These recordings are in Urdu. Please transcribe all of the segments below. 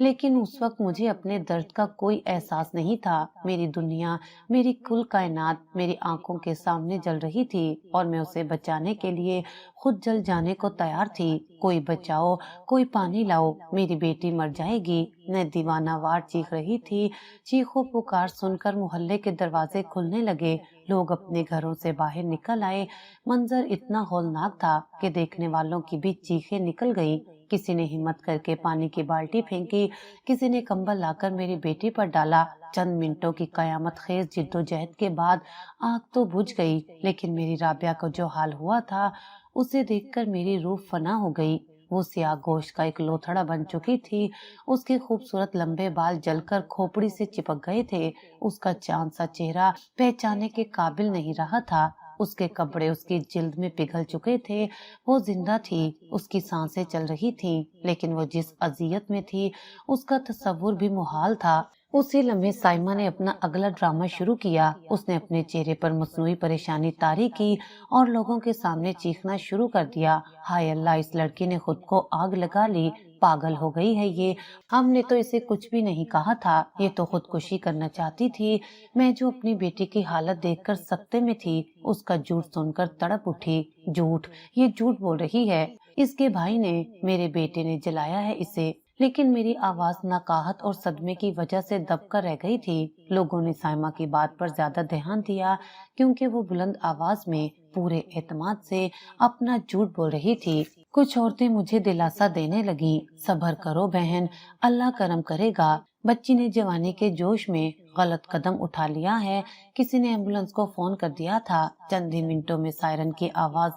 لیکن اس وقت مجھے اپنے درد کا کوئی احساس نہیں تھا۔ میری دنیا، میری کل کائنات میری آنکھوں کے سامنے جل رہی تھی اور میں اسے بچانے کے لیے خود جل جانے کو تیار تھی۔ کوئی بچاؤ، کوئی پانی لاؤ، میری بیٹی مر جائے گی، میں دیوانہ وار چیخ رہی تھی۔ چیخوں پکار سن کر محلے کے دروازے کھلنے لگے، لوگ اپنے گھروں سے باہر نکل آئے۔ منظر اتنا ہولناک تھا کہ دیکھنے والوں کی بھی چیخیں نکل گئیں۔ کسی نے ہمت کر کے پانی کی بالٹی پھینکی، کسی نے کمبل لا کر میری بیٹی پر ڈالا۔ چند منٹوں کی قیامت خیز جدوجہد کے بعد آگ تو بجھ گئی، لیکن میری رابعہ کو جو حال ہوا تھا اسے دیکھ کر میری روح فنا ہو گئی۔ وہ سیاہ گوشت کا ایک لوتھڑا بن چکی تھی، اس کے خوبصورت لمبے بال جل کر کھوپڑی سے چپک گئے تھے، اس کا چاند سا چہرہ پہچانے کے قابل نہیں رہا تھا، اس کے کپڑے اس کی جلد میں پگھل چکے تھے۔ وہ زندہ تھی، اس کی سانسیں چل رہی تھیں، لیکن وہ جس اذیت میں تھی اس کا تصور بھی محال تھا۔ اسی لمحے سائمہ نے اپنا اگلا ڈرامہ شروع کیا۔ اس نے اپنے چہرے پر مصنوعی پریشانی طاری کی اور لوگوں کے سامنے چیخنا شروع کر دیا، ہائے اللہ، اس لڑکی نے خود کو آگ لگا لی، پاگل ہو گئی ہے یہ، ہم نے تو اسے کچھ بھی نہیں کہا تھا، یہ تو خودکشی کرنا چاہتی تھی۔ میں جو اپنی بیٹی کی حالت دیکھ کر سکتے میں تھی، اس کا جھوٹ سن کر تڑپ اٹھی۔ جھوٹ، یہ جھوٹ بول رہی ہے، اس کے بھائی نے، میرے بیٹے نے جلایا ہے اسے۔ لیکن میری آواز ناقاہت اور صدمے کی وجہ سے دب کر رہ گئی تھی۔ لوگوں نے سائمہ کی بات پر زیادہ دھیان دیا کیونکہ وہ بلند آواز میں پورے اعتماد سے اپنا جھوٹ بول رہی تھی۔ کچھ عورتیں مجھے دلاسا دینے لگیں، صبر کرو بہن، اللہ کرم کرے گا، بچی نے جوانی کے جوش میں غلط قدم اٹھا لیا ہے، کسی نے ایمبولینس کو فون کر دیا تھا۔ چند ہی منٹوں میں سائرن کی آواز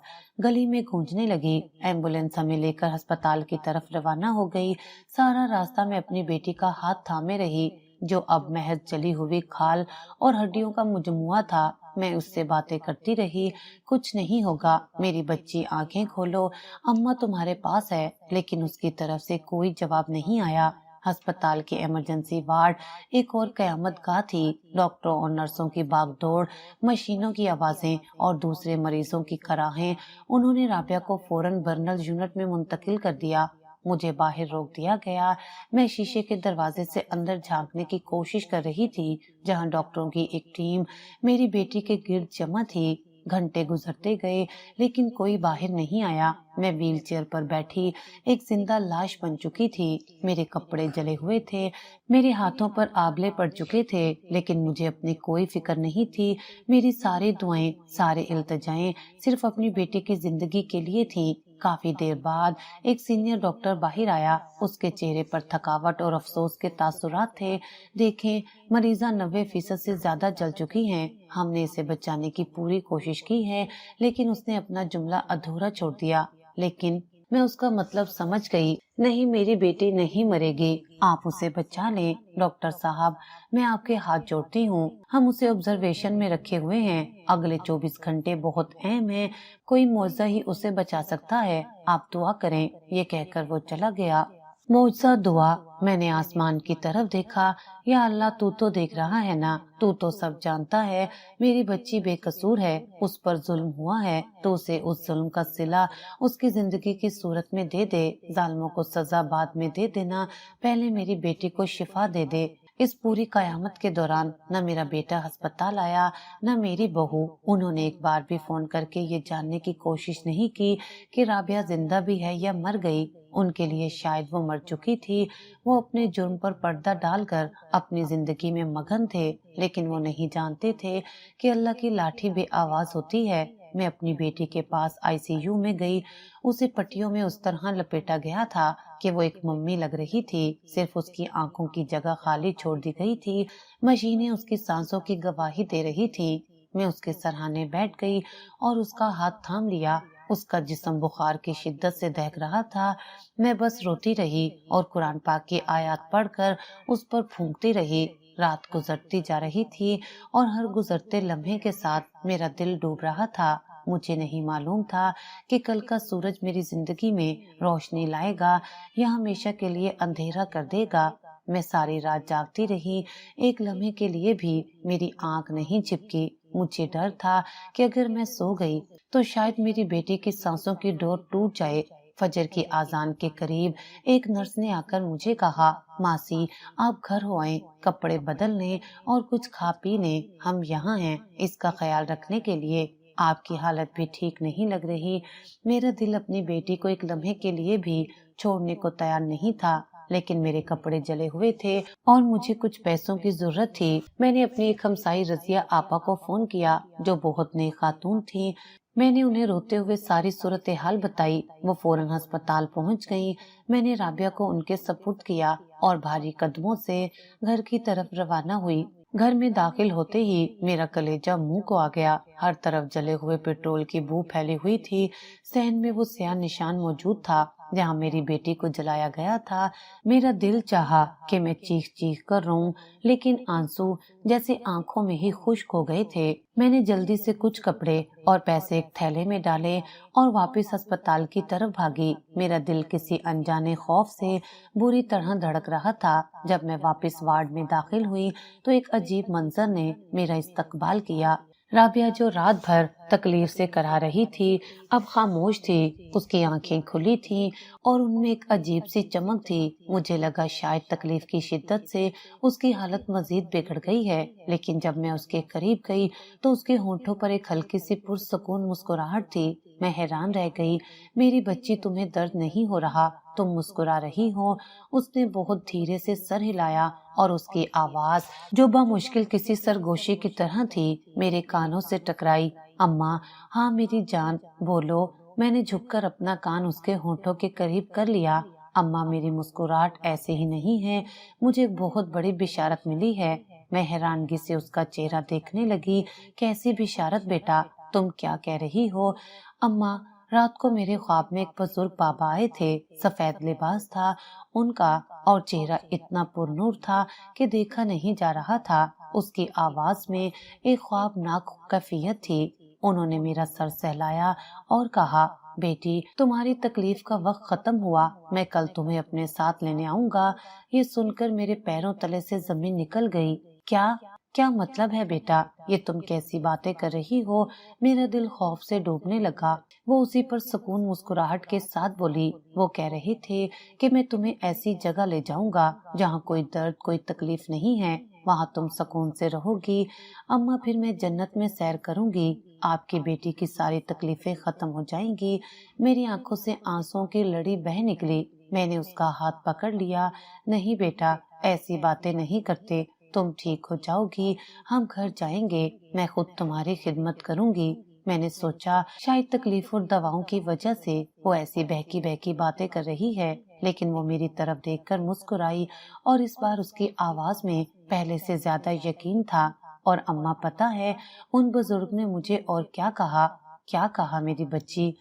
گلی میں گونجنے لگی، ایمبولینس ہمیں لے کر ہسپتال کی طرف روانہ ہو گئی۔ سارا راستہ میں اپنی بیٹی کا ہاتھ تھامے رہی، جو اب محض جلی ہوئی کھال اور ہڈیوں کا مجموعہ تھا۔ میں اس سے باتیں کرتی رہی، کچھ نہیں ہوگا میری بچی، آنکھیں کھولو، اماں تمہارے پاس ہے، لیکن اس کی طرف سے کوئی جواب نہیں آیا۔ ہسپتال کی ایمرجنسی وارڈ ایک اور قیامت گاہ تھی، ڈاکٹروں اور نرسوں کی باغ دوڑ، مشینوں کی آوازیں اور دوسرے مریضوں کی کراہیں۔ انہوں نے رابعہ کو فوراً برنر یونٹ میں منتقل کر دیا۔ مجھے باہر روک دیا گیا۔ میں شیشے کے دروازے سے اندر جھانکنے کی کوشش کر رہی تھی، جہاں ڈاکٹروں کی ایک ٹیم میری بیٹی کے گرد جمع تھی۔ گھنٹے گزرتے گئے لیکن کوئی باہر نہیں آیا۔ میں ویل چیئر پر بیٹھی ایک زندہ لاش بن چکی تھی، میرے کپڑے جلے ہوئے تھے، میرے ہاتھوں پر آبلے پڑ چکے تھے، لیکن مجھے اپنی کوئی فکر نہیں تھی۔ میری ساری دعائیں، سارے التجائیں صرف اپنی بیٹی کی زندگی کے لیے تھیں۔ کافی دیر بعد ایک سینئر ڈاکٹر باہر آیا، اس کے چہرے پر تھکاوٹ اور افسوس کے تاثرات تھے۔ دیکھیں، مریضہ 90% سے زیادہ جل چکی ہیں، ہم نے اسے بچانے کی پوری کوشش کی ہے، لیکن اس نے اپنا جملہ ادھورا چھوڑ دیا۔ لیکن میں اس کا مطلب سمجھ گئی، نہیں، میری بیٹی نہیں مرے گی، آپ اسے بچا لیں۔ ڈاکٹر صاحب، میں آپ کے ہاتھ جوڑتی ہوں، ہم اسے آبزرویشن میں رکھے ہوئے ہیں، اگلے 24 گھنٹے بہت اہم ہیں، کوئی معجزہ ہی اسے بچا سکتا ہے، آپ دعا کریں۔ یہ کہہ کر وہ چلا گیا۔ معجزہ دعا، میں نے آسمان کی طرف دیکھا، یا اللہ، تو تو دیکھ رہا ہے نا، تو تو سب جانتا ہے، میری بچی بے قصور ہے، اس پر ظلم ہوا ہے تو اسے اس ظلم کا صلہ اس کی زندگی کی صورت میں دے دے، ظالموں کو سزا بعد میں دے دینا، پہلے میری بیٹی کو شفا دے دے۔ اس پوری قیامت کے دوران نہ میرا بیٹا ہسپتال آیا، نہ میری بہو، انہوں نے ایک بار بھی فون کر کے یہ جاننے کی کوشش نہیں کی کہ رابعہ زندہ بھی ہے یا مر گئی۔ ان کے لیے شاید وہ مر چکی تھی، وہ اپنے جرم پر پردہ ڈال کر اپنی زندگی میں مگن تھے، لیکن وہ نہیں جانتے تھے کہ اللہ کی لاٹھی بے آواز ہوتی ہے۔ میں اپنی بیٹی کے پاس ICU میں گئی، اسے پٹیوں میں اس طرح لپیٹا گیا تھا کہ وہ ایک ممی لگ رہی تھی، صرف اس کی آنکھوں کی جگہ خالی چھوڑ دی گئی تھی، مشینیں اس کی سانسوں کی گواہی دے رہی تھیں۔ میں اس کے سرہانے بیٹھ گئی اور اس کا ہاتھ تھام لیا، اس کا جسم بخار کی شدت سے دہک رہا تھا۔ میں بس روتی رہی اور قرآن پاک کی آیات پڑھ کر اس پر پھونکتی رہی۔ رات گزرتی جا رہی تھی اور ہر گزرتے لمحے کے ساتھ میرا دل ڈوب رہا تھا۔ مجھے نہیں معلوم تھا کہ کل کا سورج میری زندگی میں روشنی لائے گا یا ہمیشہ کے لیے اندھیرا کر دے گا۔ میں ساری رات جاگتی رہی، ایک لمحے کے لیے بھی میری آنکھ نہیں جھپکی۔ مجھے ڈر تھا کہ اگر میں سو گئی تو شاید میری بیٹی کی سانسوں کی ڈور ٹوٹ جائے، فجر کی اذان کے قریب ایک نرس نے آ کر مجھے کہا، ماسی آپ گھر ہو آئیں، کپڑے بدل لیں اور کچھ کھا پی لیں، ہم یہاں ہیں اس کا خیال رکھنے کے لیے، آپ کی حالت بھی ٹھیک نہیں لگ رہی۔ میرا دل اپنی بیٹی کو ایک لمحے کے لیے بھی چھوڑنے کو تیار نہیں تھا، لیکن میرے کپڑے جلے ہوئے تھے اور مجھے کچھ پیسوں کی ضرورت تھی۔ میں نے اپنی ایک ہمسائی رضیہ آپا کو فون کیا جو بہت نیک خاتون تھی۔ میں نے انہیں روتے ہوئے ساری صورتحال بتائی، وہ فوراً ہسپتال پہنچ گئیں۔ میں نے رابعہ کو ان کے سپرد کیا اور بھاری قدموں سے گھر کی طرف روانہ ہوئی۔ گھر میں داخل ہوتے ہی میرا کلیجہ منہ کو آ گیا، ہر طرف جلے ہوئے پٹرول کی بو پھیلی ہوئی تھی۔ صحن میں وہ سیاہ نشان موجود تھا جہاں میری بیٹی کو جلایا گیا تھا۔ میرا دل چاہا کہ میں چیخ چیخ کر روؤں، لیکن آنسو جیسے آنکھوں میں ہی خشک ہو گئے تھے۔ میں نے جلدی سے کچھ کپڑے اور پیسے ایک تھیلے میں ڈالے اور واپس ہسپتال کی طرف بھاگی۔ میرا دل کسی انجانے خوف سے بری طرح دھڑک رہا تھا۔ جب میں واپس وارڈ میں داخل ہوئی تو ایک عجیب منظر نے میرا استقبال کیا۔ رابعہ جو رات بھر تکلیف سے کرا رہی تھی اب خاموش تھی، اس کی آنکھیں کھلی تھیں اور ان میں ایک عجیب سی چمک تھی۔ مجھے لگا شاید تکلیف کی شدت سے اس کی حالت مزید بگڑ گئی ہے، لیکن جب میں اس کے قریب گئی تو اس کے ہونٹوں پر ایک ہلکی سی پرسکون مسکراہٹ تھی۔ میں حیران رہ گئی۔ میری بچی تمہیں درد نہیں ہو رہا، تم مسکرا رہی ہو۔ اس نے بہت دھیرے سے سر ہلایا اور اس کی آواز جو بمشکل کسی سرگوشی کی طرح تھی میرے کانوں سے ٹکرائی، اماں ہاں میری جان بولو۔ میں نے جھک کر اپنا کان اس کے ہونٹوں کے قریب کر لیا۔ اماں میری مسکراہٹ ایسے ہی نہیں ہے، مجھے ایک بہت بڑی بشارت ملی ہے۔ میں حیرانگی سے اس کا چہرہ دیکھنے لگی۔ کیسی بشارت بیٹا؟ تم کیا کہہ رہی ہو؟ اماں رات کو میرے خواب میں ایک بزرگ بابا آئے تھے، سفید لباس تھا ان کا اور چہرہ اتنا پرنور تھا کہ دیکھا نہیں جا رہا تھا۔ اس کی آواز میں ایک خوابناک کیفیت تھی۔ انہوں نے میرا سر سہلایا اور کہا، بیٹی تمہاری تکلیف کا وقت ختم ہوا، میں کل تمہیں اپنے ساتھ لینے آؤں گا۔ یہ سن کر میرے پیروں تلے سے زمین نکل گئی۔ کیا مطلب ہے بیٹا؟ یہ تم کیسی باتیں کر رہی ہو؟ میرا دل خوف سے ڈوبنے لگا۔ وہ اسی پر سکون مسکراہٹ کے ساتھ بولی، وہ کہہ رہے تھے کہ میں تمہیں ایسی جگہ لے جاؤں گا جہاں کوئی درد کوئی تکلیف نہیں ہے، وہاں تم سکون سے رہو گی۔ اماں پھر میں جنت میں سیر کروں گی، آپ کی بیٹی کی ساری تکلیفیں ختم ہو جائیں گی۔ میری آنکھوں سے آنسوؤں کی لڑی بہہ نکلی۔ میں نے اس کا ہاتھ پکڑ لیا۔ نہیں بیٹا ایسی باتیں نہیں کرتے، تم ٹھیک ہو جاؤ گی، ہم گھر جائیں گے، میں خود تمہاری خدمت کروں گی۔ میں نے سوچا شاید تکلیف اور دواؤں کی وجہ سے وہ ایسی بہکی بہکی باتیں کر رہی ہے، لیکن وہ میری طرف دیکھ کر مسکرائی اور اس بار اس کی آواز میں پہلے سے زیادہ یقین تھا۔ اور اماں پتہ ہے ان بزرگ نے مجھے اور کیا کہا؟ کیا کہا میری بچی؟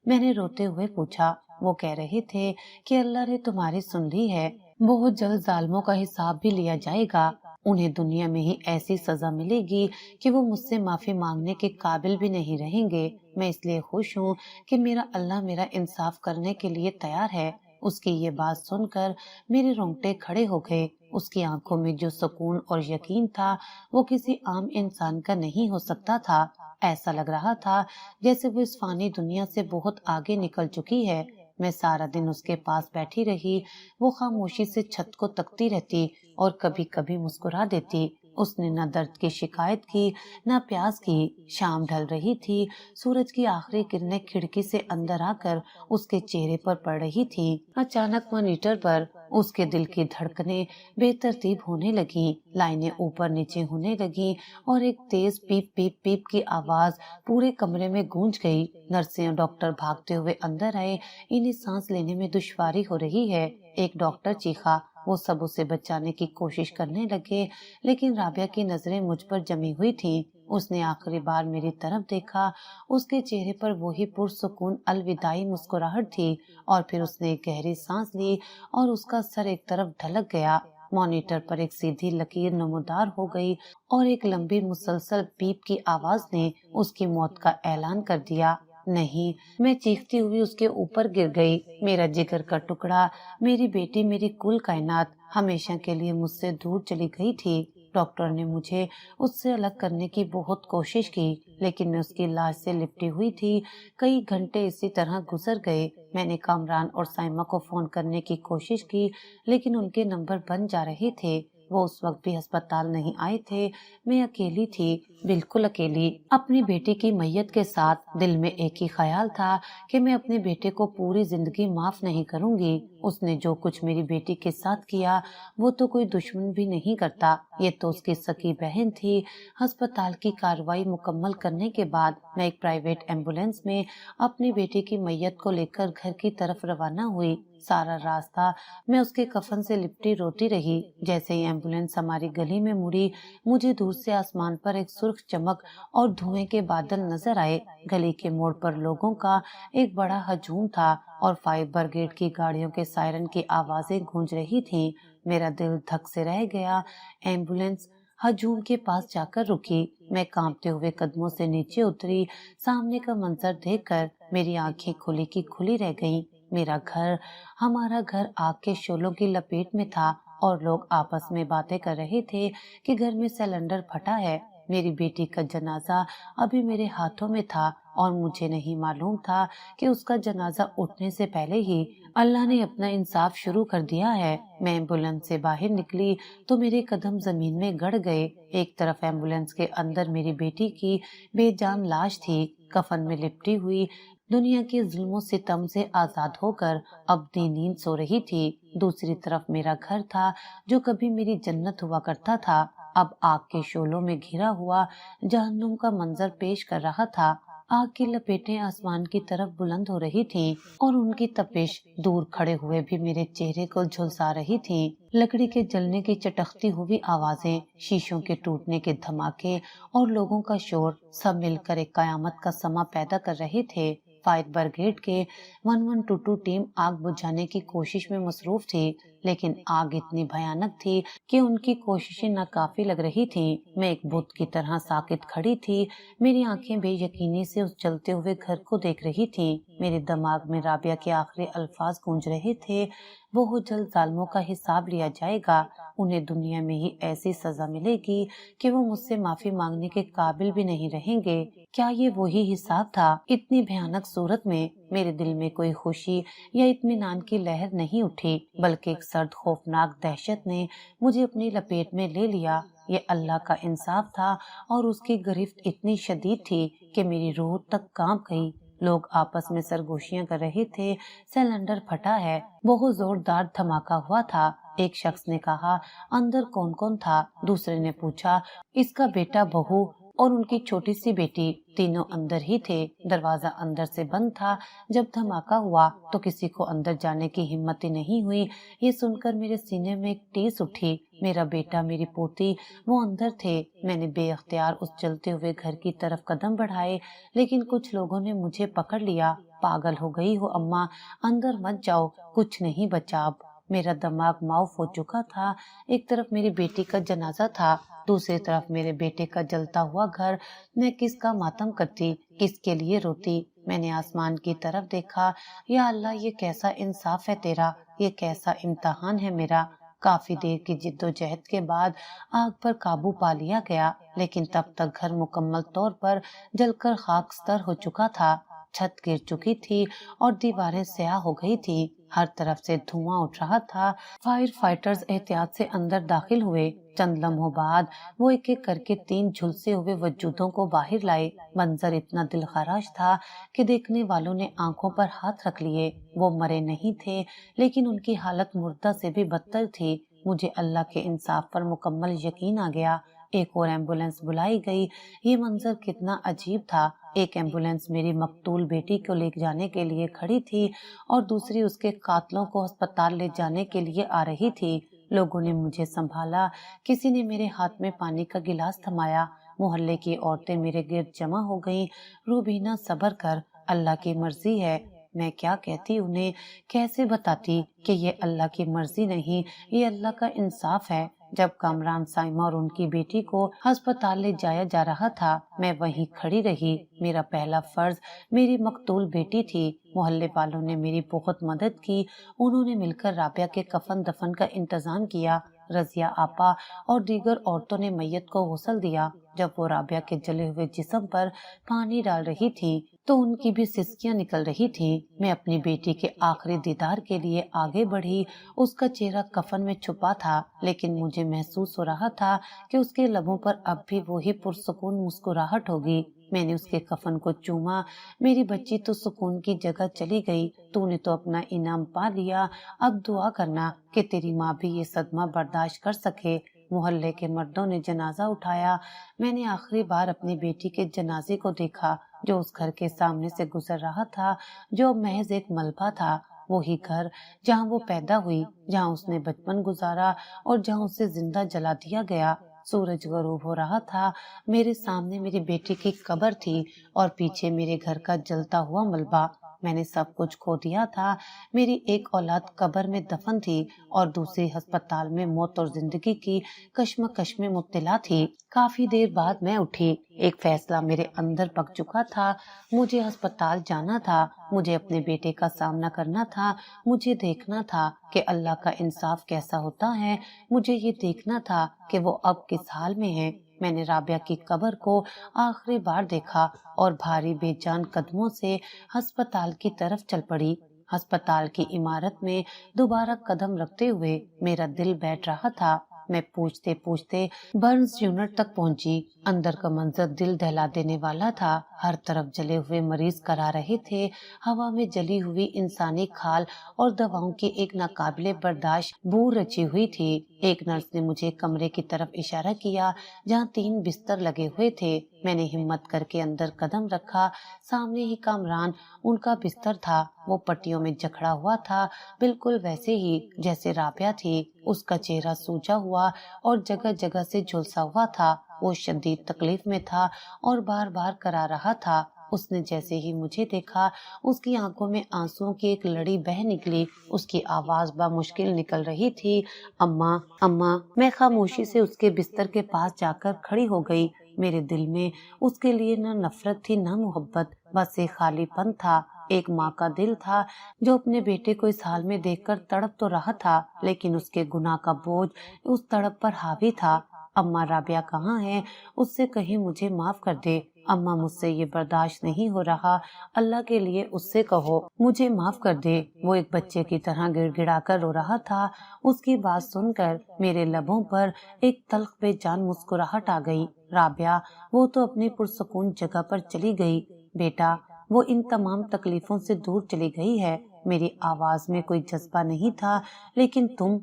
میں نے روتے ہوئے پوچھا۔ وہ کہہ رہے تھے کہ اللہ نے تمہاری سن لی ہے، بہت جلد ظالموں کا حساب بھی لیا جائے گا، انہیں دنیا میں ہی ایسی سزا ملے گی کہ وہ مجھ سے معافی مانگنے کے قابل بھی نہیں رہیں گے۔ میں اس لیے خوش ہوں کہ میرا اللہ میرا انصاف کرنے کے لیے تیار ہے۔ اس کی یہ بات سن کر میرے رونگٹے کھڑے ہو گئے۔ اس کی آنکھوں میں جو سکون اور یقین تھا وہ کسی عام انسان کا نہیں ہو سکتا تھا۔ ایسا لگ رہا تھا جیسے وہ اس فانی دنیا سے بہت آگے نکل چکی ہے۔ میں سارا دن اس کے پاس بیٹھی رہی۔ وہ خاموشی سے چھت کو تکتی رہتی اور کبھی کبھی مسکرا دیتی۔ اس نے نہ درد کی شکایت کی نہ پیاس کی۔ شام ڈھل رہی تھی، سورج کی آخری کرنیں کھڑکی سے اندر آ کر اس کے چہرے پر پڑ رہی تھی۔ اچانک مانیٹر پر اس کے دل کی دھڑکنیں بے ترتیب ہونے لگیں، لائنیں اوپر نیچے ہونے لگیں اور ایک تیز پیپ پیپ پیپ کی آواز پورے کمرے میں گونج گئی۔ نرسیں اور ڈاکٹر بھاگتے ہوئے اندر آئے۔ انہیں سانس لینے میں دشواری ہو رہی ہے، ایک ڈاکٹر چیخا۔ وہ سب اسے بچانے کی کوشش کرنے لگے، لیکن رابعہ کی نظریں مجھ پر جمی ہوئی تھیں۔ اس نے آخری بار میری طرف دیکھا، اس کے چہرے پر وہی پرسکون الوداعی مسکراہٹ تھی، اور پھر اس نے ایک گہری سانس لی اور اس کا سر ایک طرف ڈھلک گیا۔ مانیٹر پر ایک سیدھی لکیر نمودار ہو گئی اور ایک لمبی مسلسل پیپ کی آواز نے اس کی موت کا اعلان کر دیا۔ نہیں، میں چیختی ہوئی اس کے اوپر گر گئی۔ میرا جگر کا ٹکڑا، میری بیٹی، میری کل کائنات ہمیشہ کے لیے مجھ سے دور چلی گئی تھی۔ ڈاکٹر نے مجھے اس سے الگ کرنے کی بہت کوشش کی، لیکن میں اس کی لاش سے لپٹی ہوئی تھی۔ کئی گھنٹے اسی طرح گزر گئے۔ میں نے کامران اور سائمہ کو فون کرنے کی کوشش کی، لیکن ان کے نمبر بند جا رہے تھے۔ وہ اس وقت بھی ہسپتال نہیں آئے تھے۔ میں اکیلی تھی، بالکل اکیلی۔ اپنی بیٹی کی میت کے ساتھ دل میں ایک ہی خیال تھا کہ میں اپنے بیٹے کو پوری زندگی معاف نہیں کروں گی۔ اس نے جو کچھ میری بیٹی کے ساتھ کیا وہ تو کوئی دشمن بھی نہیں کرتا، یہ تو اس کی سکی بہن تھی۔ ہسپتال کی کارروائی مکمل کرنے کے بعد میں ایک پرائیویٹ ایمبولینس میں اپنی بیٹی کی میت کو لے کر گھر کی طرف روانہ ہوئی۔ سارا راستہ میں اس کے کفن سے لپٹی روتی رہی۔ جیسے ہی ایمبولینس ہماری گلی میں مڑی، مجھے دور سے آسمان پر ایک سرخ چمک اور دھوئیں کے بادل نظر آئے۔ گلی کے موڑ پر لوگوں کا ایک بڑا ہجوم تھا اور فائر بریگیڈ کی گاڑیوں کے سائرن کی آوازیں گونج رہی تھیں۔ میرا دل دھک سے رہ گیا۔ ایمبولینس ہجوم کے پاس جا کر رکی۔ میں کانپتے ہوئے قدموں سے نیچے اتری۔ سامنے کا منظر دیکھ کر میری آنکھیں کھلی کی کھلی رہ گئیں۔ میرا گھر، ہمارا گھر آگ کے شعلوں کی لپیٹ میں تھا اور لوگ آپس میں باتیں کر رہے تھے کہ گھر میں سلنڈر پھٹا ہے۔ میری بیٹی کا جنازہ ابھی میرے ہاتھوں میں تھا اور مجھے نہیں معلوم تھا کہ اس کا جنازہ اٹھنے سے پہلے ہی اللہ نے اپنا انصاف شروع کر دیا ہے۔ میں ایمبولینس سے باہر نکلی تو میرے قدم زمین میں گڑ گئے۔ ایک طرف ایمبولینس کے اندر میری بیٹی کی بے جان لاش تھی، کفن میں لپٹی ہوئی، دنیا کے ظلم و ستم سے آزاد ہو کر اپنی نیند سو رہی تھی۔ دوسری طرف میرا گھر تھا جو کبھی میری جنت ہوا کرتا تھا، اب آگ کے شعلوں میں گھرا ہوا جہنم کا منظر پیش کر رہا تھا۔ آگ کی لپیٹیں آسمان کی طرف بلند ہو رہی تھیں اور ان کی تپش دور کھڑے ہوئے بھی میرے چہرے کو جھلسا رہی تھی۔ لکڑی کے جلنے کی چٹکتی ہوئی آوازیں، شیشوں کے ٹوٹنے کے دھماکے اور لوگوں کا شور سب مل کر ایک قیامت کا سما پیدا کر رہے تھے۔ فائر بریگیڈ کے 1122 ٹیم آگ بجھانے کی کوشش میں مصروف تھی، لیکن آگ اتنی بھیانک تھی کہ ان کی کوششیں ناکافی لگ رہی تھیں۔ میں ایک بت کی طرح ساکت کھڑی تھی، میری آنکھیں بے یقینی سے اس جلتے ہوئے گھر کو دیکھ رہی تھیں۔ میرے دماغ میں رابعہ کے آخری الفاظ گونج رہے تھے، بہت جلد ظالموں کا حساب لیا جائے گا، انہیں دنیا میں ہی ایسی سزا ملے گی کہ وہ مجھ سے معافی مانگنے کے قابل بھی نہیں رہیں گے۔ کیا یہ وہی حساب تھا؟ اتنی بھیانک صورت میں میرے دل میں کوئی خوشی یا اطمینان کی لہر نہیں اٹھی، بلکہ ایک سرد خوفناک دہشت نے مجھے اپنی لپیٹ میں لے لیا۔ یہ اللہ کا انصاف تھا اور اس کی گرفت اتنی شدید تھی کہ میری روح تک کانپ گئی۔ لوگ آپس میں سرگوشیاں کر رہے تھے، سلنڈر پھٹا ہے۔ بہت زوردار دھماکہ ہوا تھا۔ ایک شخص نے کہا، اندر کون کون تھا؟ دوسرے نے پوچھا، اس کا بیٹا، بہو اور ان کی چھوٹی سی بیٹی، تینوں اندر ہی تھے۔ دروازہ اندر سے بند تھا۔ جب دھماکہ ہوا تو کسی کو اندر جانے کی ہمت ہی نہیں ہوئی۔ یہ سن کر میرے سینے میں ایک ٹیس اٹھی۔ میرا بیٹا، میری پوتی، وہ اندر تھے۔ میں نے بے اختیار اس جلتے ہوئے گھر کی طرف قدم بڑھائے، لیکن کچھ لوگوں نے مجھے پکڑ لیا۔ پاگل ہو گئی ہو اماں، اندر مت جاؤ، کچھ نہیں بچا اب۔ میرا دماغ معاف ہو چکا تھا۔ ایک طرف میری بیٹی کا جنازہ تھا، دوسری طرف میرے بیٹے کا جلتا ہوا گھر۔ میں کس کا ماتم کرتی، کس کے لیے روتی؟ میں نے آسمان کی طرف دیکھا۔ یا اللہ، یہ کیسا انصاف ہے تیرا، یہ کیسا امتحان ہے میرا۔ کافی دیر کی جد و جہد کے بعد آگ پر قابو پا لیا گیا، لیکن تب تک گھر مکمل طور پر جل کر خاکستر ہو چکا تھا۔ چھت گر چکی تھی اور دیواریں سیاہ ہو گئی تھی۔ ہر طرف سے دھواں اٹھ رہا تھا۔ فائر فائٹرز احتیاط سے اندر داخل ہوئے۔ چند لمحوں بعد وہ ایک ایک کر کے 3 جھلسے ہوئے وجودوں کو باہر لائے۔ منظر اتنا دلخراش تھا کہ دیکھنے والوں نے آنکھوں پر ہاتھ رکھ لیے۔ وہ مرے نہیں تھے، لیکن ان کی حالت مردہ سے بھی بدتر تھی۔ مجھے اللہ کے انصاف پر مکمل یقین آ گیا۔ ایک اور ایمبولینس بلائی گئی۔ یہ منظر کتنا عجیب تھا۔ ایک ایمبولینس میری مقتول بیٹی کو لے جانے کے لیے کھڑی تھی اور دوسری اس کے قاتلوں کو ہسپتال لے جانے کے لیے آ رہی تھی۔ لوگوں نے مجھے سنبھالا، کسی نے میرے ہاتھ میں پانی کا گلاس تھمایا۔ محلے کی عورتیں میرے گرد جمع ہو گئیں۔ روبینہ، صبر کر، اللہ کی مرضی ہے۔ میں کیا کہتی انہیں، کیسے بتاتی کہ یہ اللہ کی مرضی نہیں، یہ اللہ کا انصاف ہے۔ جب کامران، سائمہ اور ان کی بیٹی کو ہسپتال لے جایا جا رہا تھا، میں وہیں کھڑی رہی۔ میرا پہلا فرض میری مقتول بیٹی تھی۔ محلے والوں نے میری بہت مدد کی۔ انہوں نے مل کر رابعہ کے کفن دفن کا انتظام کیا۔ رضیہ آپا اور دیگر عورتوں نے میت کو غسل دیا۔ جب وہ رابعہ کے جلے ہوئے جسم پر پانی ڈال رہی تھی تو ان کی بھی سسکیاں نکل رہی تھی۔ میں اپنی بیٹی کے آخری دیدار کے لیے آگے بڑھی۔ اس کا چہرہ کفن میں چھپا تھا، لیکن مجھے محسوس ہو رہا تھا کہ اس کے لبوں پر اب بھی وہی پرسکون مسکراہٹ ہوگی۔ میں نے اس کے کفن کو چوما۔ میری بچی تو سکون کی جگہ چلی گئی، تو نے تو اپنا انعام پا لیا۔ اب دعا کرنا کہ تیری ماں بھی یہ صدمہ برداشت کر سکے۔ محلے کے مردوں نے جنازہ اٹھایا۔ میں نے آخری بار اپنی بیٹی کے جنازے کو دیکھا جو اس گھر کے سامنے سے گزر رہا تھا، جو محض ایک ملبہ تھا۔ وہی گھر جہاں وہ پیدا ہوئی، جہاں اس نے بچپن گزارا اور جہاں اسے زندہ جلا دیا گیا۔ سورج غروب ہو رہا تھا۔ میرے سامنے میری بیٹی کی قبر تھی اور پیچھے میرے گھر کا جلتا ہوا ملبہ۔ میں نے سب کچھ کھو دیا تھا۔ میری ایک اولاد قبر میں دفن تھی اور دوسری ہسپتال میں موت اور زندگی کی کشمکش میں مبتلا تھی۔ کافی دیر بعد میں اٹھی۔ ایک فیصلہ میرے اندر پک چکا تھا۔ مجھے ہسپتال جانا تھا، مجھے اپنے بیٹے کا سامنا کرنا تھا، مجھے دیکھنا تھا کہ اللہ کا انصاف کیسا ہوتا ہے، مجھے یہ دیکھنا تھا کہ وہ اب کس حال میں ہے۔ میں نے رابعہ کی قبر کو آخری بار دیکھا اور بھاری بے جان قدموں سے ہسپتال کی طرف چل پڑی۔ ہسپتال کی عمارت میں دوبارہ قدم رکھتے ہوئے میرا دل بیٹھ رہا تھا۔ میں پوچھتے پوچھتے برنز یونٹ تک پہنچی۔ اندر کا منظر دل دہلا دینے والا تھا۔ ہر طرف جلے ہوئے مریض کرا رہے تھے۔ ہوا میں جلی ہوئی انسانی کھال اور دواؤں کی ایک ناقابل برداشت بو رچی ہوئی تھی۔ ایک نرس نے مجھے کمرے کی طرف اشارہ کیا جہاں 3 بستر لگے ہوئے تھے۔ میں نے ہمت کر کے اندر قدم رکھا۔ سامنے ہی کامران ان کا بستر تھا۔ وہ پٹیوں میں جکڑا ہوا تھا، بالکل ویسے ہی جیسے رابعہ تھی۔ اس کا چہرہ سوجا ہوا اور جگہ جگہ سے جھلسا ہوا تھا۔ وہ شدید تکلیف میں تھا اور بار بار کرا رہا تھا۔ اس نے جیسے ہی مجھے دیکھا، اس کی آنکھوں میں آنسوؤں کی ایک لڑی بہہ نکلی۔ اس کی آواز بمشکل نکل رہی تھی، اماں اماں۔ میں خاموشی سے اس کے بستر کے پاس جا کر کھڑی ہو گئی۔ میرے دل میں اس کے لیے نہ نفرت تھی نہ محبت، بس ایک خالی پن تھا۔ ایک ماں کا دل تھا جو اپنے بیٹے کو اس حال میں دیکھ کر تڑپ تو رہا تھا، لیکن اس کے گناہ کا بوجھ اس تڑپ پر حاوی تھا۔ اماں رابعہ کہاں ہے؟ اس سے کہیں مجھے معاف کر دے۔ اماں مجھ سے یہ برداشت نہیں ہو رہا، اللہ کے لیے اس سے کہو مجھے معاف کر دے۔ وہ ایک بچے کی طرح گڑ گڑا کر رو رہا تھا۔ اس کی بات سن کر میرے لبوں پر ایک تلخ بے جان مسکراہٹ آ گئی۔ رابعہ، وہ تو اپنی پرسکون جگہ پر چلی گئی بیٹا، وہ ان تمام تکلیفوں سے دور چلی گئی ہے۔ میری آواز میں کوئی جذبہ نہیں تھا، لیکن تم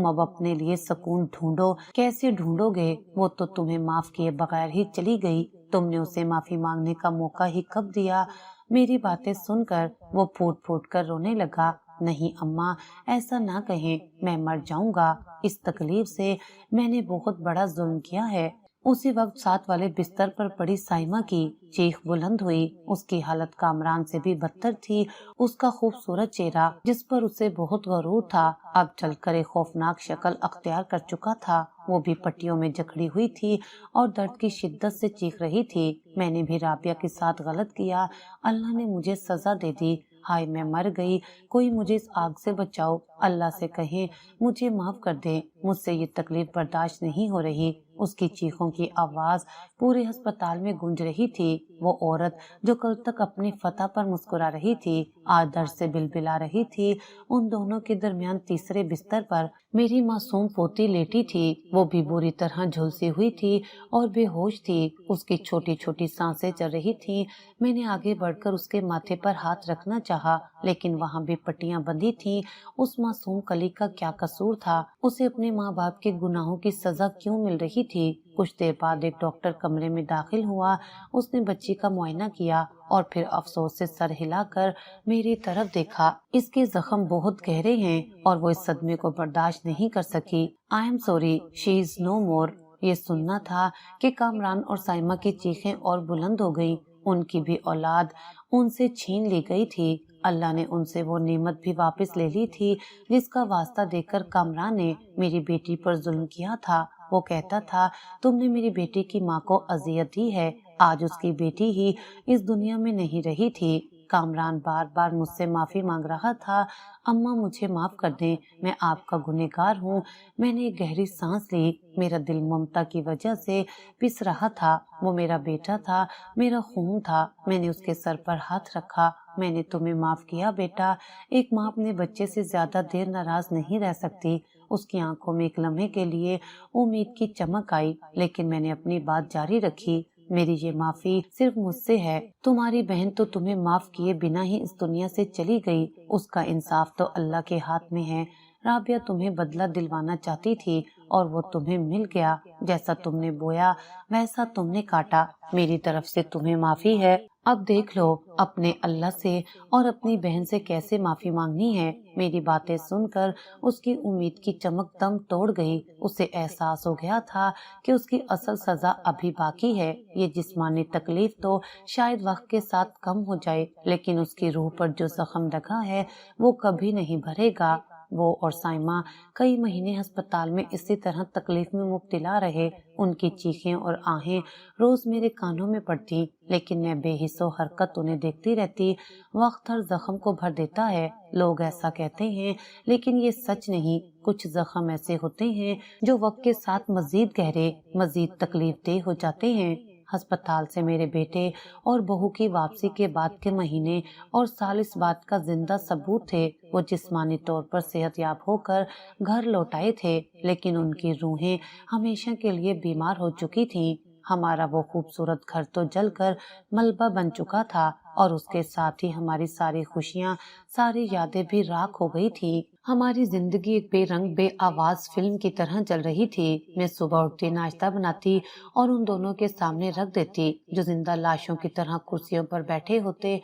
اب اپنے لیے سکون ڈھونڈو۔ کیسے ڈھونڈو گے؟ وہ تو تمہیں معاف کیے بغیر ہی چلی گئی۔ تم نے اسے معافی مانگنے کا موقع ہی کب دیا؟ میری باتیں سن کر وہ پھوٹ پھوٹ کر رونے لگا۔ نہیں اماں، ایسا نہ کہیں، میں مر جاؤں گا اس تکلیف سے۔ میں نے بہت بڑا ظلم کیا ہے۔ اسی وقت ساتھ والے بستر پر پڑی سائمہ کی چیخ بلند ہوئی۔ اس کی حالت کامران سے بھی بدتر تھی۔ اس کا خوبصورت چہرہ جس پر اسے بہت غرور تھا اب چل کر ایک خوفناک شکل اختیار کر چکا تھا۔ وہ بھی پٹیوں میں جکڑی ہوئی تھی اور درد کی شدت سے چیخ رہی تھی۔ میں نے بھی رابعہ کے ساتھ غلط کیا، اللہ نے مجھے سزا دے دی۔ ہائے میں مر گئی، کوئی مجھے اس آگ سے بچاؤ، اللہ سے کہیں مجھے معاف کر دے، مجھ سے یہ تکلیف برداشت نہیں ہو رہی۔ اس کی چیخوں کی آواز پورے ہسپتال میں گونج رہی تھی۔ وہ عورت جو کل تک اپنی فتح پر مسکرا رہی تھی آج درد سے بلبلا رہی تھی۔ ان دونوں کے درمیان تیسرے بستر پر میری معصوم پوتی لیٹی تھی۔ وہ بھی بری طرح جھلسی ہوئی تھی اور بے ہوش تھی۔ اس کی چھوٹی چھوٹی سانسیں چل رہی تھیں۔ میں نے آگے بڑھ کر اس کے ماتھے پر ہاتھ رکھنا چاہا، لیکن وہاں بھی پٹیاں بندھی تھیں۔ اس معصوم کلی کا کیا قصور تھا؟ اسے اپنے ماں باپ کے گناہوں کی سزا کیوں مل رہی تھی؟ کچھ دیر بعد ایک ڈاکٹر کمرے میں داخل ہوا۔ اس نے بچی کا معائنہ کیا اور پھر افسوس سے سر ہلا کر میری طرف دیکھا۔ اس کے زخم بہت گہرے ہیں اور وہ اس صدمے کو برداشت نہیں کر سکی۔ آئی ایم سوری، شی از نو مور۔ یہ سننا تھا کہ کامران اور سائمہ کی چیخیں اور بلند ہو گئیں۔ ان کی بھی اولاد ان سے چھین لی گئی تھی۔ اللہ نے ان سے وہ نعمت بھی واپس لے لی تھی جس کا واسطہ دے کر کامران نے میری بیٹی پر ظلم کیا تھا۔ وہ کہتا تھا تم نے میری بیٹی کی ماں کو اذیت دی ہے۔ آج اس کی بیٹی ہی اس دنیا میں نہیں رہی تھی۔ کامران بار بار مجھ سے معافی مانگ رہا تھا۔ اماں مجھے معاف کر دیں، میں آپ کا گنہگار ہوں۔ میں نے ایک گہری سانس لی، میرا دل ممتا کی وجہ سے پس رہا تھا۔ وہ میرا بیٹا تھا، میرا خون تھا۔ میں نے اس کے سر پر ہاتھ رکھا۔ میں نے تمہیں معاف کیا بیٹا۔ ایک ماں اپنے بچے سے زیادہ دیر ناراض نہیں رہ سکتی۔ اس کی آنکھوں میں ایک لمحے کے لیے امید کی چمک آئی، لیکن میں نے اپنی بات جاری رکھی۔ میری یہ معافی صرف مجھ سے ہے۔ تمہاری بہن تو تمہیں معاف کیے بنا ہی اس دنیا سے چلی گئی۔ اس کا انصاف تو اللہ کے ہاتھ میں ہے۔ رابعہ تمہیں بدلہ دلوانا چاہتی تھی اور وہ تمہیں مل گیا۔ جیسا تم نے بویا ویسا تم نے کاٹا۔ میری طرف سے تمہیں معافی ہے۔ اب دیکھ لو اپنے اللہ سے اور اپنی بہن سے کیسے معافی مانگنی ہے۔ میری باتیں سن کر اس کی امید کی چمک دم توڑ گئی۔ اسے احساس ہو گیا تھا کہ اس کی اصل سزا ابھی باقی ہے۔ یہ جسمانی تکلیف تو شاید وقت کے ساتھ کم ہو جائے، لیکن اس کی روح پر جو زخم لگا ہے وہ کبھی نہیں بھرے گا۔ وہ اور سائمہ کئی مہینے ہسپتال میں اسی طرح تکلیف میں مبتلا رہے۔ ان کی چیخیں اور آہیں روز میرے کانوں میں پڑتی، لیکن میں بے حس و حرکت انہیں دیکھتی رہتی۔ وقت ہر زخم کو بھر دیتا ہے، لوگ ایسا کہتے ہیں، لیکن یہ سچ نہیں۔ کچھ زخم ایسے ہوتے ہیں جو وقت کے ساتھ مزید گہرے، مزید تکلیف دہ ہو جاتے ہیں۔ ہسپتال سے میرے بیٹے اور بہو کی واپسی کے بعد کے مہینے اور سال اس بات کا زندہ ثبوت تھے۔ وہ جسمانی طور پر صحت یاب ہو کر گھر لوٹ آئے تھے، لیکن ان کی روحیں ہمیشہ کے لیے بیمار ہو چکی تھیں۔ ہمارا وہ خوبصورت گھر تو جل کر ملبہ بن چکا تھا، اور اس کے ساتھ ہی ہماری ساری خوشیاں، ساری یادیں بھی راکھ ہو گئی تھی۔ ہماری زندگی ایک بے رنگ بے آواز فلم کی طرح چل رہی تھی۔ میں صبح اٹھتی ناشتہ بناتی اور ان دونوں کے سامنے رکھ دیتی جو زندہ لاشوں کی طرح کرسیوں پر بیٹھے ہوتے۔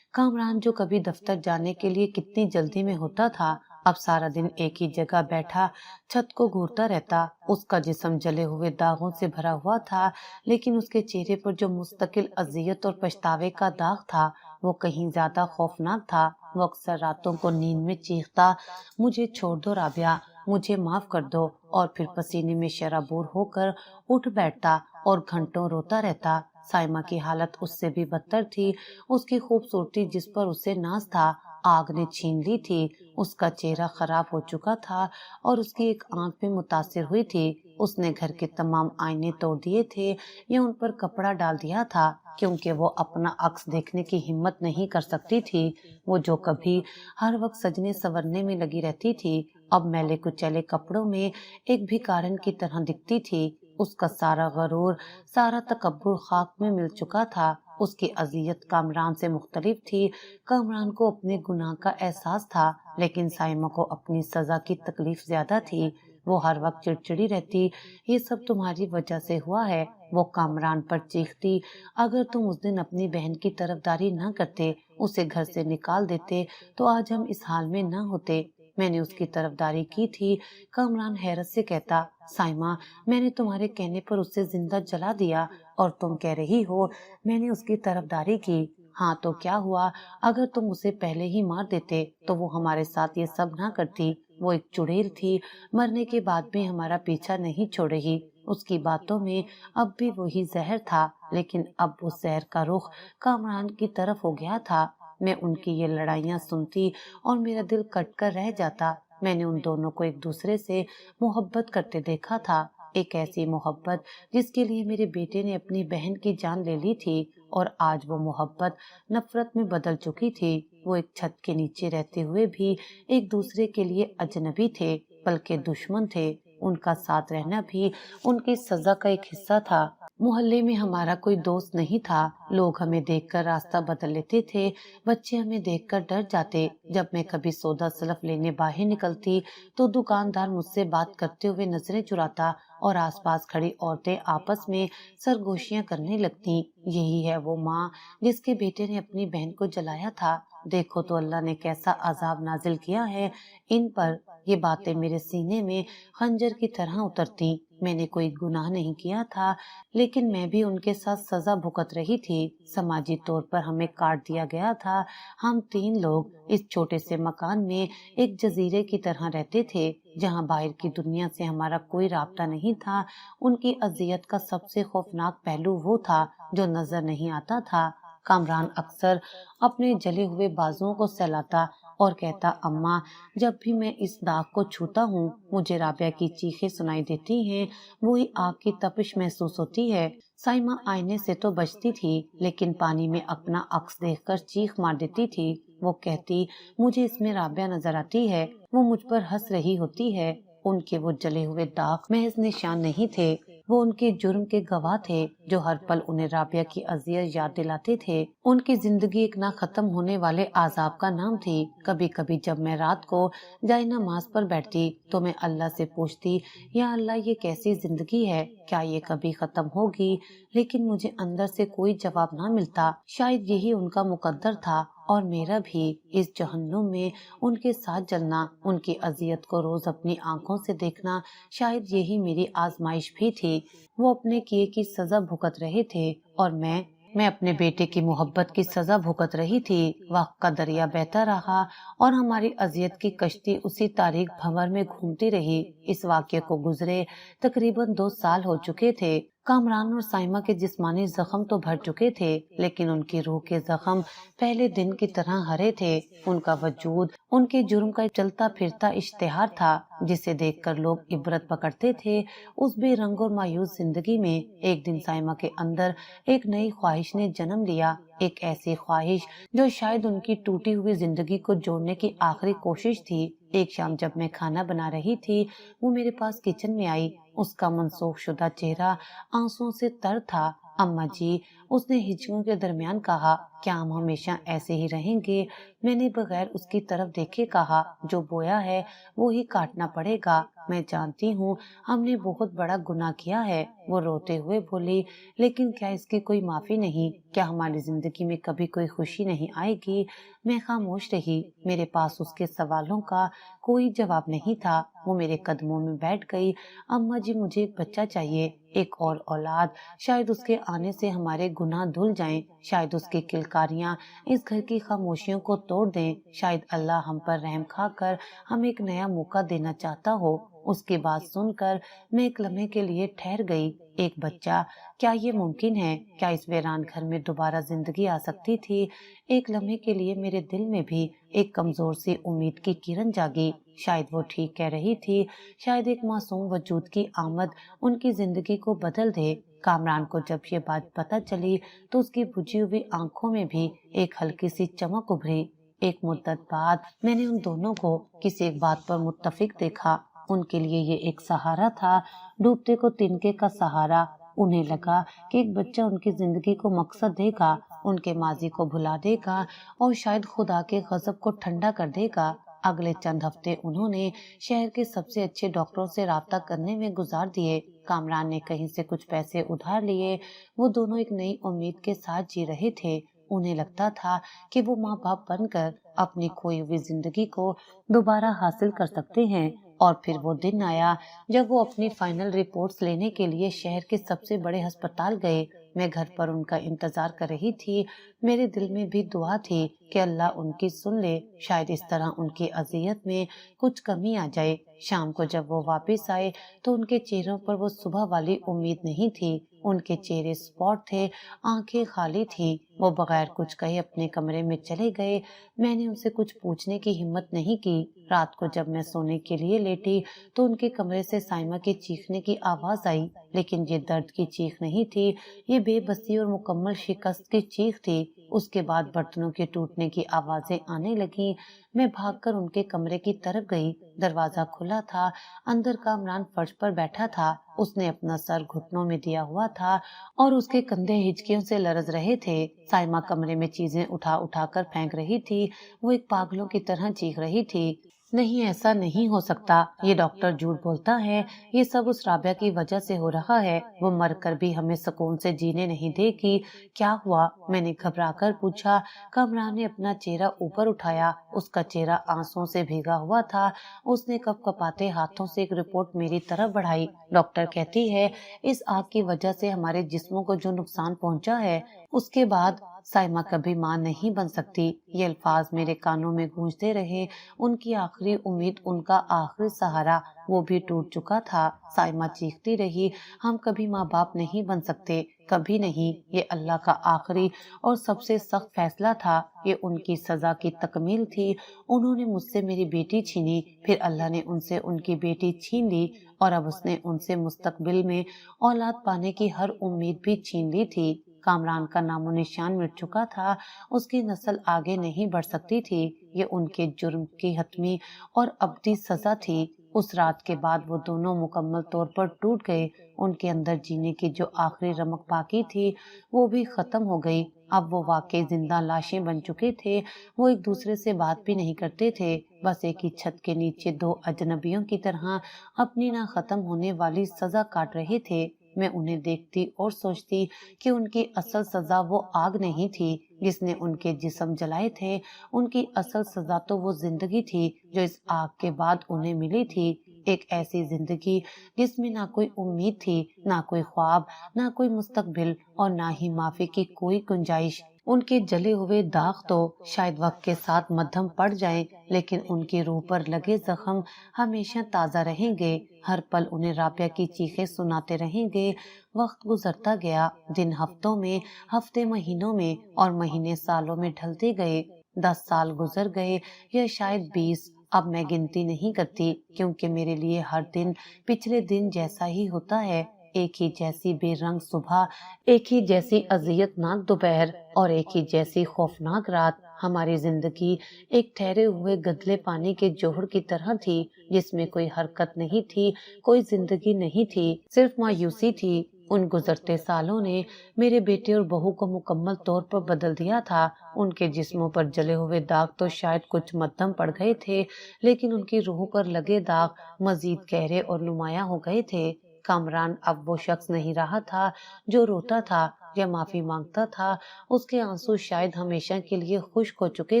کامران جو کبھی دفتر جانے کے لیے کتنی جلدی میں ہوتا تھا، اب سارا دن ایک ہی جگہ بیٹھا چھت کو گھورتا رہتا۔ اس کا جسم جلے ہوئے داغوں سے بھرا ہوا تھا، لیکن اس کے چہرے پر جو مستقل اذیت اور پچھتاوے کا داغ تھا وہ کہیں زیادہ خوفناک تھا۔ وہ اکثر راتوں کو نیند میں چیختا، مجھے چھوڑ دو رابعہ، مجھے معاف کر دو، اور پھر پسینے میں شرابور ہو کر اٹھ بیٹھتا اور گھنٹوں روتا رہتا۔ سائمہ کی حالت اس سے بھی بدتر تھی۔ اس کی خوبصورتی جس پر اسے ناز تھا آگ نے چھین لی تھی۔ اس کا چہرہ خراب ہو چکا تھا اور اس کی ایک آنکھ بھی متاثر ہوئی تھی۔ اس نے گھر کے تمام آئینے توڑ دیے تھے یا ان پر کپڑا ڈال دیا تھا، کیونکہ وہ اپنا عکس دیکھنے کی ہمت نہیں کر سکتی تھی۔ وہ جو کبھی ہر وقت سجنے سنورنے میں لگی رہتی تھی، اب میلے کچیلے کپڑوں میں ایک بھکارن کی طرح دکھتی تھی۔ اس کا سارا غرور، سارا تکبر خاک میں مل چکا تھا۔ اس کی اذیت کامران سے مختلف تھی۔ کامران کو اپنے گناہ کا احساس تھا، لیکن سائمہ کو اپنی سزا کی تکلیف زیادہ تھی۔ وہ ہر وقت چڑچڑی رہتی، یہ سب تمہاری وجہ سے ہوا ہے۔ وہ کامران پر چیختی، اگر تم اس دن اپنی بہن کی طرفداری نہ کرتے، اسے گھر سے نکال دیتے، تو آج ہم اس حال میں نہ ہوتے۔ میں نے اس کی طرفداری کی تھی۔ کامران حیرت سے کہتا، سائمہ میں نے تمہارے کہنے پر اسے زندہ جلا دیا، اور تم کہہ رہی ہو میں نے اس کی طرفداری کی۔ ہاں تو کیا ہوا؟ اگر تم اسے پہلے ہی مار دیتے تو وہ ہمارے ساتھ یہ سب نہ کرتی۔ وہ ایک چڑیل تھی، مرنے کے بعد بھی ہمارا پیچھا نہیں چھوڑ رہی۔ اس کی باتوں میں اب بھی وہی زہر تھا، لیکن اب اس زہر کا رخ کامران کی طرف ہو گیا تھا۔ میں ان کی یہ لڑائیاں سنتی اور میرا دل کٹ کر رہ جاتا۔ میں نے ان دونوں کو ایک دوسرے سے محبت کرتے دیکھا تھا، ایک ایسی محبت جس کے لیے میرے بیٹے نے اپنی بہن کی جان لے لی تھی، اور آج وہ محبت نفرت میں بدل چکی تھی۔ وہ ایک چھت کے نیچے رہتے ہوئے بھی ایک دوسرے کے لیے اجنبی تھے، بلکہ دشمن تھے۔ ان کا ساتھ رہنا بھی ان کی سزا کا ایک حصہ تھا۔ محلے میں ہمارا کوئی دوست نہیں تھا، لوگ ہمیں دیکھ کر راستہ بدل لیتے تھے، بچے ہمیں دیکھ کر ڈر جاتے۔ جب میں کبھی سودا سلف لینے باہر نکلتی تو دکاندار مجھ سے بات کرتے ہوئے نظریں چراتا، اور آس پاس کھڑی عورتیں آپس میں سرگوشیاں کرنے لگتی، یہی ہے وہ ماں جس کے بیٹے نے اپنی بہن کو جلایا تھا، دیکھو تو اللہ نے کیسا عذاب نازل کیا ہے ان پر۔ یہ باتیں میرے سینے میں خنجر کی طرح اترتی۔ میں نے کوئی گناہ نہیں کیا تھا، لیکن میں بھی ان کے ساتھ سزا بھگت رہی تھی۔ سماجی طور پر ہمیں کاٹ دیا گیا تھا۔ ہم 3 لوگ اس چھوٹے سے مکان میں ایک جزیرے کی طرح رہتے تھے، جہاں باہر کی دنیا سے ہمارا کوئی رابطہ نہیں تھا۔ ان کی اذیت کا سب سے خوفناک پہلو وہ تھا جو نظر نہیں آتا تھا، کامران اکثر اپنے جلے ہوئے بازوؤں کو سہلاتا اور کہتا، اماں جب بھی میں اس داغ کو چھوتا ہوں مجھے رابعہ کی چیخیں سنائی دیتی ہیں، وہی آگ کی تپش محسوس ہوتی ہے۔ سائمہ آئینے سے تو بچتی تھی لیکن پانی میں اپنا عکس دیکھ کر چیخ مار دیتی تھی۔ وہ کہتی، مجھے اس میں رابعہ نظر آتی ہے، وہ مجھ پر ہنس رہی ہوتی ہے۔ ان کے وہ جلے ہوئے داغ محض نشان نہیں تھے، وہ ان کے جرم کے گواہ تھے جو ہر پل انہیں رابعہ کی اذیت یاد دلاتے تھے۔ ان کی زندگی ایک نہ ختم ہونے والے عذاب کا نام تھی۔ کبھی کبھی جب میں رات کو جائے نماز پر بیٹھتی تو میں اللہ سے پوچھتی، یا اللہ یہ کیسی زندگی ہے، کیا یہ کبھی ختم ہوگی؟ لیکن مجھے اندر سے کوئی جواب نہ ملتا۔ شاید یہی ان کا مقدر تھا اور میرا بھی، اس جہنم میں ان کے ساتھ جلنا، ان کی اذیت کو روز اپنی آنکھوں سے دیکھنا، شاید یہی میری آزمائش بھی تھی۔ وہ اپنے کیے کی سزا بھگت رہے تھے اور میں اپنے بیٹے کی محبت کی سزا بھگت رہی تھی۔ وقت کا دریا بہتا رہا اور ہماری اذیت کی کشتی اسی تاریک بھنور میں گھومتی رہی۔ اس واقعے کو گزرے تقریباً 2 سال ہو چکے تھے۔ کامران اور سائمہ کے جسمانی زخم تو بھر چکے تھے لیکن ان کی روح کے زخم پہلے دن کی طرح ہرے تھے۔ ان کا وجود ان کے جرم کا چلتا پھرتا اشتہار تھا جسے دیکھ کر لوگ عبرت پکڑتے تھے۔ اس بے رنگ اور مایوس زندگی میں ایک دن سائمہ کے اندر ایک نئی خواہش نے جنم لیا، ایک ایسی خواہش جو شاید ان کی ٹوٹی ہوئی زندگی کو جوڑنے کی آخری کوشش تھی۔ ایک شام جب میں کھانا بنا رہی تھی وہ میرے پاس کچن میں آئی۔ اس کا منسوخ شدہ چہرہ آنسوؤں سے تر تھا۔ اماں جی، اس نے ہچکیوں کے درمیان کہا، کیا ہم ہمیشہ ایسے ہی رہیں گے؟ میں نے بغیر اس کی طرف دیکھے کہا، جو بویا ہے وہی کاٹنا پڑے گا۔ میں جانتی ہوں ہم نے بہت بڑا گناہ کیا ہے، وہ روتے ہوئے بولی، لیکن کیا اس کی کوئی معافی نہیں؟ کیا ہماری زندگی میں کبھی کوئی خوشی نہیں آئے گی؟ میں خاموش رہی، میرے پاس اس کے سوالوں کا کوئی جواب نہیں تھا۔ وہ میرے قدموں میں بیٹھ گئی۔ اماں جی، مجھے ایک بچہ چاہیے، ایک اور اولاد۔ شاید اس کے آنے سے ہمارے گناہ دھل جائیں، شاید اس کی کلکاریاں اس گھر کی خاموشیوں کو توڑ دیں، شاید اللہ ہم پر رحم کھا کر ہم ایک نیا موقع دینا چاہتا ہو۔ اس کی بات سن کر میں ایک لمحے کے لیے ٹھہر گئی۔ ایک بچہ، کیا یہ ممکن ہے؟ کیا اس ویران گھر میں دوبارہ زندگی آ سکتی تھی؟ ایک لمحے کے لیے میرے دل میں بھی ایک کمزور سی امید کی کرن جاگی۔ شاید وہ ٹھیک کہہ رہی تھی، شاید ایک معصوم وجود کی آمد ان کی زندگی کو بدل دے۔ کامران کو جب یہ بات پتہ چلی تو اس کی بجھی ہوئی آنکھوں میں بھی ایک ہلکی سی چمک ابھری۔ ایک مدت بعد میں نے ان دونوں کو کسی ایک بات پر متفق دیکھا۔ ان کے لیے یہ ایک سہارا تھا، ڈوبتے کو تنکے کا سہارا۔ انہیں لگا کہ ایک بچہ ان کی زندگی کو مقصد دے گا، ان کے ماضی کو بھلا دے گا اور شاید خدا کے غضب کو ٹھنڈا کر دے گا۔ اگلے چند ہفتے انہوں نے شہر کے سب سے اچھے ڈاکٹروں سے رابطہ کرنے میں گزار دیے۔ کامران نے کہیں سے کچھ پیسے ادھار لیے۔ وہ دونوں ایک نئی امید کے ساتھ جی رہے تھے۔ انہیں لگتا تھا کہ وہ ماں باپ بن کر اپنی کھوئی ہوئی زندگی کو دوبارہ حاصل کر سکتے ہیں۔ اور پھر وہ دن آیا جب وہ اپنی فائنل رپورٹس لینے کے لیے شہر کے سب سے بڑے ہسپتال گئے۔ میں گھر پر ان کا انتظار کر رہی تھی۔ میرے دل میں بھی دعا تھی کہ اللہ ان کی سن لے، شاید اس طرح ان کی اذیت میں کچھ کمی آ جائے۔ شام کو جب وہ واپس آئے تو ان کے چہروں پر وہ صبح والی امید نہیں تھی۔ ان کے چہرے اسپاٹ تھے، آنکھیں خالی تھیں۔ وہ بغیر کچھ کہے اپنے کمرے میں چلے گئے۔ میں نے ان سے کچھ پوچھنے کی ہمت نہیں کی۔ رات کو جب میں سونے کے لیے لیٹی تو ان کے کمرے سے سائمہ کے چیخنے کی آواز آئی، لیکن یہ درد کی چیخ نہیں تھی، یہ بے بسی اور مکمل شکست کی چیخ تھی۔ اس کے بعد برتنوں کے ٹوٹنے کی آوازیں آنے لگیں۔ میں بھاگ کر ان کے کمرے کی طرف گئی۔ دروازہ کھلا تھا، اندر کامران فرش پر بیٹھا تھا۔ اس نے اپنا سر گھٹنوں میں دیا ہوا تھا اور اس کے کندھے ہچکیوں سے لرز رہے تھے۔ سائمہ کمرے میں چیزیں اٹھا اٹھا کر پھینک رہی تھی۔ وہ ایک پاگلوں کی طرح چیخ رہی تھی، نہیں ایسا نہیں ہو سکتا، یہ ڈاکٹر جھوٹ بولتا ہے، یہ سب اس رابعہ کی وجہ سے ہو رہا ہے، وہ مر کر بھی ہمیں سکون سے جینے نہیں دے گی۔ کیا ہوا؟ میں نے گھبرا کر پوچھا۔ کامران نے اپنا چہرہ اوپر اٹھایا، اس کا چہرہ آنسوؤں سے بھیگا ہوا تھا۔ اس نے کپ کپاتے ہاتھوں سے ایک رپورٹ میری طرف بڑھائی۔ ڈاکٹر کہتی ہے اس آگ کی وجہ سے ہمارے جسموں کو جو نقصان پہنچا ہے اس کے بعد سائمہ کبھی ماں نہیں بن سکتی، یہ الفاظ میرے کانوں میں گونجتے رہے۔ ان کی آخری امید، ان کا آخری سہارا، وہ بھی ٹوٹ چکا تھا۔ سائمہ چیختی رہی، ہم کبھی ماں باپ نہیں بن سکتے، کبھی نہیں۔ یہ اللہ کا آخری اور سب سے سخت فیصلہ تھا، یہ ان کی سزا کی تکمیل تھی۔ انہوں نے مجھ سے میری بیٹی چھینی، پھر اللہ نے ان سے ان کی بیٹی چھین لی، اور اب اس نے ان سے مستقبل میں اولاد پانے کی ہر امید بھی چھین لی تھی۔ کامران کا نام و نشان مٹ چکا تھا، اس کی نسل آگے نہیں بڑھ سکتی تھی۔ یہ ان کے جرم کی حتمی اور ابدی سزا تھی۔ اس رات کے بعد وہ دونوں مکمل طور پر ٹوٹ گئے۔ ان کے اندر جینے کی جو آخری رمق باقی تھی وہ بھی ختم ہو گئی۔ اب وہ واقعی زندہ لاشیں بن چکے تھے۔ وہ ایک دوسرے سے بات بھی نہیں کرتے تھے، بس ایک ہی چھت کے نیچے دو اجنبیوں کی طرح اپنی نہ ختم ہونے والی سزا کاٹ رہے تھے۔ میں انہیں دیکھتی اور سوچتی کہ ان کی اصل سزا وہ آگ نہیں تھی جس نے ان کے جسم جلائے تھے، ان کی اصل سزا تو وہ زندگی تھی جو اس آگ کے بعد انہیں ملی تھی۔ ایک ایسی زندگی جس میں نہ کوئی امید تھی، نہ کوئی خواب، نہ کوئی مستقبل، اور نہ ہی معافی کی کوئی گنجائش۔ ان کے جلے ہوئے داغ تو شاید وقت کے ساتھ مدھم پڑ جائیں، لیکن ان کی روح پر لگے زخم ہمیشہ تازہ رہیں گے۔ ہر پل انہیں رابعہ کی چیخیں سناتے رہیں گے۔ وقت گزرتا گیا، دن ہفتوں میں، ہفتے مہینوں میں، اور مہینے سالوں میں ڈھلتے گئے۔ 10 سال گزر گئے، یا شاید 20۔ اب میں گنتی نہیں کرتی، کیونکہ میرے لیے ہر دن پچھلے دن جیسا ہی ہوتا ہے۔ ایک ہی جیسی بے رنگ صبح، ایک ہی جیسی اذیت ناک دوپہر، اور ایک ہی جیسی خوفناک رات۔ ہماری زندگی ایک ٹھہرے ہوئے گدلے پانی کے جوہر کی طرح تھی، جس میں کوئی حرکت نہیں تھی، کوئی زندگی نہیں تھی، صرف مایوسی تھی۔ ان گزرتے سالوں نے میرے بیٹے اور بہو کو مکمل طور پر بدل دیا تھا۔ ان کے جسموں پر جلے ہوئے داغ تو شاید کچھ مدھم پڑ گئے تھے، لیکن ان کی روحوں پر لگے داغ مزید گہرے اور نمایاں ہو گئے تھے۔ کامران اب وہ شخص نہیں رہا تھا جو روتا تھا یا معافی مانگتا تھا۔ اس کے آنسو شاید ہمیشہ کے لیے خشک ہو چکے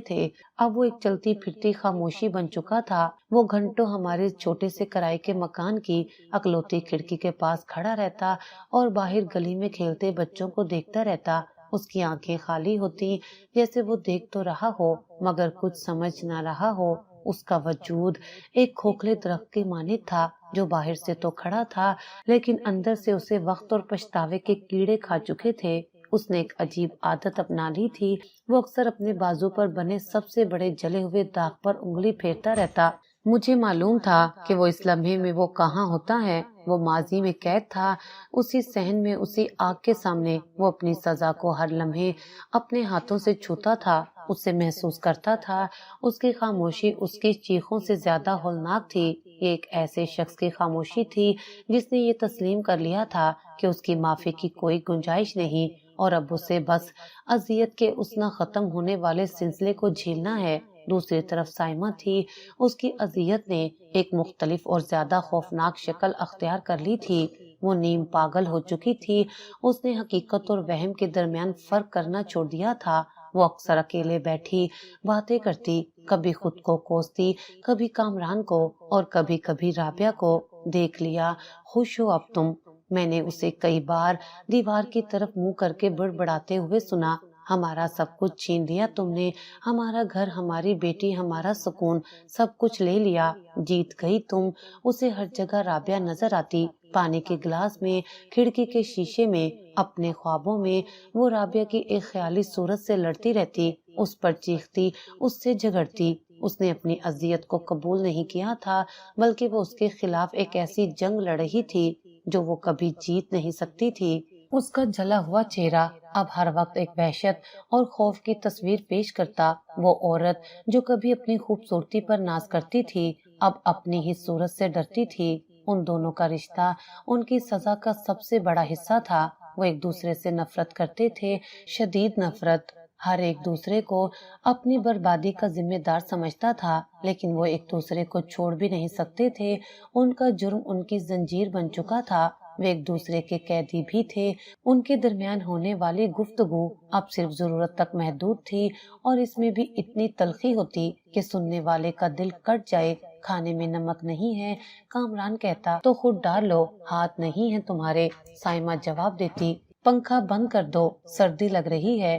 تھے۔ اب وہ ایک چلتی پھرتی خاموشی بن چکا تھا۔ وہ گھنٹوں ہمارے چھوٹے سے کرائے کے مکان کی اکلوتی کھڑکی کے پاس کھڑا رہتا اور باہر گلی میں کھیلتے بچوں کو دیکھتا رہتا۔ اس کی آنکھیں خالی ہوتی، جیسے وہ دیکھ تو رہا ہو مگر کچھ سمجھ نہ رہا ہو۔ اس کا وجود ایک کھوکھلے درخت کے مانند تھا، جو باہر سے تو کھڑا تھا لیکن اندر سے اسے وقت اور پچھتاوے کے کیڑے کھا چکے تھے۔ اس نے ایک عجیب عادت اپنا لی تھی، وہ اکثر اپنے بازو پر بنے سب سے بڑے جلے ہوئے داغ پر انگلی پھیرتا رہتا۔ مجھے معلوم تھا کہ وہ اس لمحے میں وہ کہاں ہوتا ہے۔ وہ ماضی میں قید تھا، اسی صحن میں، اسی آگ کے سامنے۔ وہ اپنی سزا کو ہر لمحے اپنے ہاتھوں سے چھوتا تھا، اسے محسوس کرتا تھا۔ اس کی خاموشی اس کی چیخوں سے زیادہ ہولناک تھی۔ یہ ایک ایسے شخص کی خاموشی تھی جس نے یہ تسلیم کر لیا تھا کہ اس کی معافی کی کوئی گنجائش نہیں، اور اب اسے بس اذیت کے اس نہ ختم ہونے والے سلسلے کو جھیلنا ہے۔ دوسری طرف سائمہ تھی، اس کی اذیت نے ایک مختلف اور زیادہ خوفناک شکل اختیار کر لی تھی۔ وہ نیم پاگل ہو چکی تھی، اس نے حقیقت اور وہم کے درمیان فرق کرنا چھوڑ دیا تھا۔ وہ اکثر اکیلے بیٹھی باتیں کرتی، کبھی خود کو کوستی، کبھی کامران کو، اور کبھی کبھی رابعہ کو۔ دیکھ لیا، خوش ہو اب تم؟ میں نے اسے کئی بار دیوار کی طرف منہ کر کے بڑبڑاتے ہوئے سنا۔ ہمارا سب کچھ چھین لیا تم نے، ہمارا گھر، ہماری بیٹی، ہمارا سکون، سب کچھ لے لیا، جیت گئی تم۔ اسے ہر جگہ رابعہ نظر آتی، پانی کے گلاس میں، کھڑکی کے شیشے میں، اپنے خوابوں میں۔ وہ رابعہ کی ایک خیالی صورت سے لڑتی رہتی، اس پر چیختی، اس سے جھگڑتی۔ اس نے اپنی اذیت کو قبول نہیں کیا تھا، بلکہ وہ اس کے خلاف ایک ایسی جنگ لڑ رہی تھی جو وہ کبھی جیت نہیں سکتی تھی۔ اس کا جلا ہوا چہرہ اب ہر وقت ایک وحشت اور خوف کی تصویر پیش کرتا۔ وہ عورت جو کبھی اپنی خوبصورتی پر ناز کرتی تھی، اب اپنی ہی صورت سے ڈرتی تھی۔ ان دونوں کا رشتہ ان کی سزا کا سب سے بڑا حصہ تھا۔ وہ ایک دوسرے سے نفرت کرتے تھے، شدید نفرت۔ ہر ایک دوسرے کو اپنی بربادی کا ذمہ دار سمجھتا تھا، لیکن وہ ایک دوسرے کو چھوڑ بھی نہیں سکتے تھے۔ ان کا جرم ان کی زنجیر بن چکا تھا، وہ ایک دوسرے کے قیدی بھی تھے۔ ان کے درمیان ہونے والی گفتگو اب صرف ضرورت تک محدود تھی، اور اس میں بھی اتنی تلخی ہوتی کہ سننے والے کا دل کٹ جائے۔ کھانے میں نمک نہیں ہے، کامران کہتا، تو خود ڈال لو، ہاتھ نہیں ہیں تمہارے، سائمہ جواب دیتی۔ پنکھا بند کر دو، سردی لگ رہی ہے۔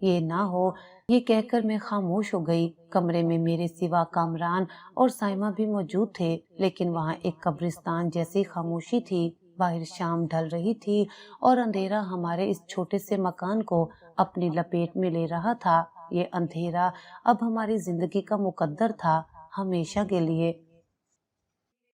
یہ نہ ہو۔ یہ کہہ کر میں خاموش ہو گئی۔ کمرے میں میرے سوا کامران اور سائمہ بھی موجود تھے، لیکن وہاں ایک قبرستان جیسی خاموشی تھی۔ باہر شام ڈھل رہی تھی اور اندھیرا ہمارے اس چھوٹے سے مکان کو اپنی لپیٹ میں لے رہا تھا۔ یہ اندھیرا اب ہماری زندگی کا مقدر تھا، ہمیشہ کے لیے۔